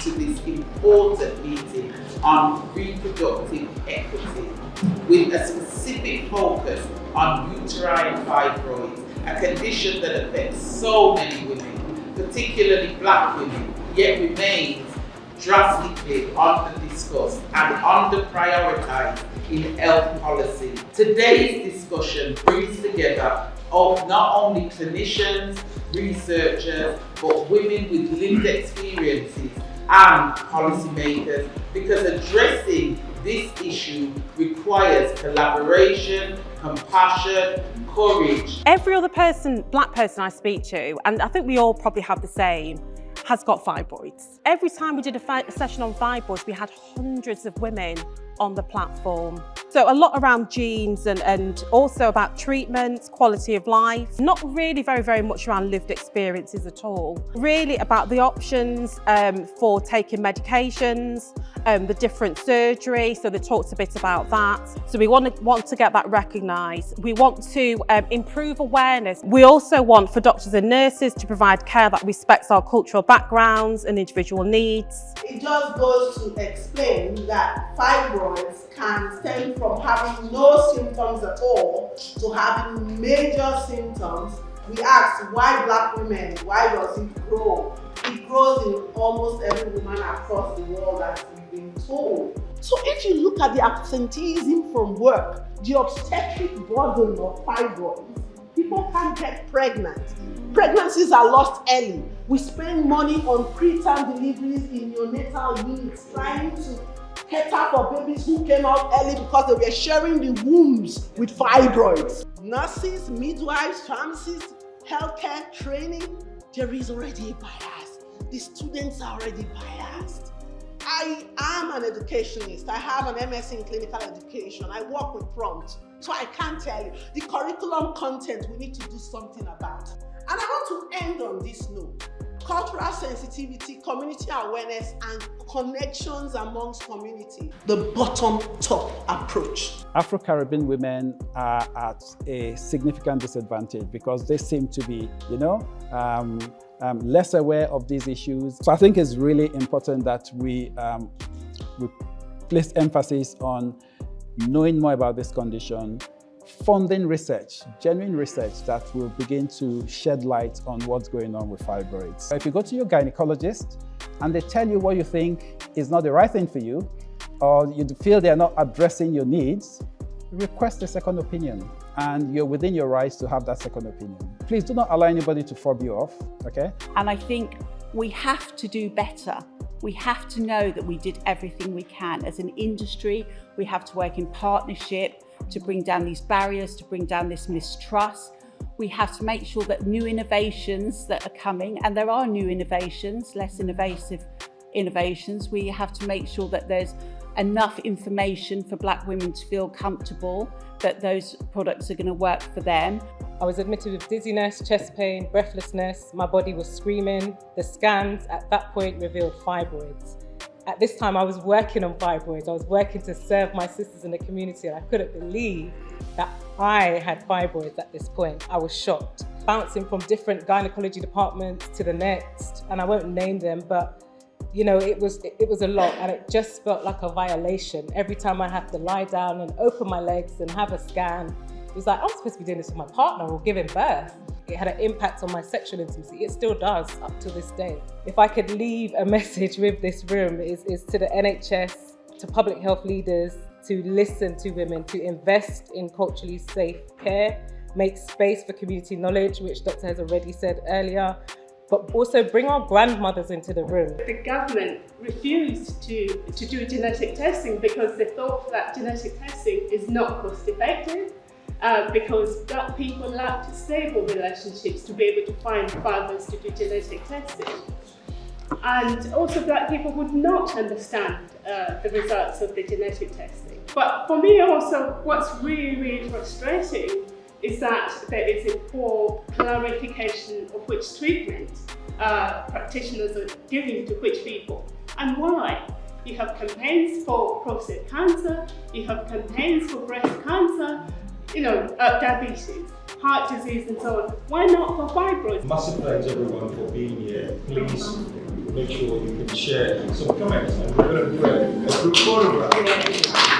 to this important meeting on reproductive equity with a specific focus on uterine fibroids, a condition that affects so many women, particularly Black women, yet remains drastically under-discussed and under-prioritized in health policy. Today's discussion brings together not only clinicians, researchers, but women with lived experiences and policymakers, because addressing this issue requires collaboration, compassion, courage. Every other Black person I speak to, and I think we all probably have the same, has got fibroids. Every time we did a session on fibroids, we had hundreds of women on the platform. So a lot around genes and also about treatment, quality of life. Not really very much around lived experiences at all. Really about the options for taking medications, the different surgery. So they talked a bit about that. So we want to get that recognised. We want to improve awareness. We also want for doctors and nurses to provide care that respects our cultural backgrounds and individual needs. It just goes to explain that fibroids can stem from having no symptoms at all to having major symptoms. We asked why Black women, why does it grow? It grows in almost every woman across the world, as we've been told. So if you look at the absenteeism from work, the obstetric burden of fibroids, people can't get pregnant. Pregnancies are lost early. We spend money on preterm deliveries in neonatal units trying to cater for babies who came out early because they were sharing the wombs with fibroids. Nurses, midwives, pharmacists, healthcare training, there is already a bias. The students are already biased. I am an educationist. I have an MS in clinical education. I work with prompts. So I can't tell you. The curriculum content we need to do something about. And I want to end on this note. Cultural sensitivity, community awareness, and connections amongst community. The bottom-top approach. Afro-Caribbean women are at a significant disadvantage because they seem to be, less aware of these issues. So I think it's really important that we place emphasis on knowing more about this condition, funding research, genuine research that will begin to shed light on what's going on with fibroids. If you go to your gynecologist and they tell you what you think is not the right thing for you, or you feel they're not addressing your needs, request a second opinion, and you're within your rights to have that second opinion. Please do not allow anybody to fob you off, okay? And I think we have to do better. We have to know that we did everything we can. As an industry, we have to work in partnership to bring down these barriers, to bring down this mistrust. We have to make sure that new innovations that are coming, and there are new innovations, less invasive innovations, we have to make sure that there's enough information for Black women to feel comfortable that those products are going to work for them. I was admitted with dizziness, chest pain, breathlessness. My body was screaming. The scans at that point revealed fibroids. At this time, I was working on fibroids. I was working to serve my sisters in the community, and I couldn't believe that I had fibroids at this point. I was shocked. Bouncing from different gynecology departments to the next, and I won't name them, but it was a lot, and it just felt like a violation. Every time I have to lie down and open my legs and have a scan, it was like, I'm supposed to be doing this with my partner or giving birth. It had an impact on my sexual intimacy. It still does up to this day. If I could leave a message with this room, is to the NHS, to public health leaders, to listen to women, to invest in culturally safe care, make space for community knowledge, which Dr. has already said earlier, but also bring our grandmothers into the room. The government refused to do genetic testing because they thought that genetic testing is not cost effective. Because Black people lacked stable relationships to be able to find farmers to do genetic testing. And also Black people would not understand the results of the genetic testing. But for me also, what's really frustrating is that there is a poor clarification of which treatment practitioners are giving to which people and why. You have campaigns for prostate cancer, you have campaigns for breast cancer, diabetes, heart disease and so on. Why not for fibroids? Massive thanks everyone for being here. Please make sure you can share some comments. And we're going to do a group photograph.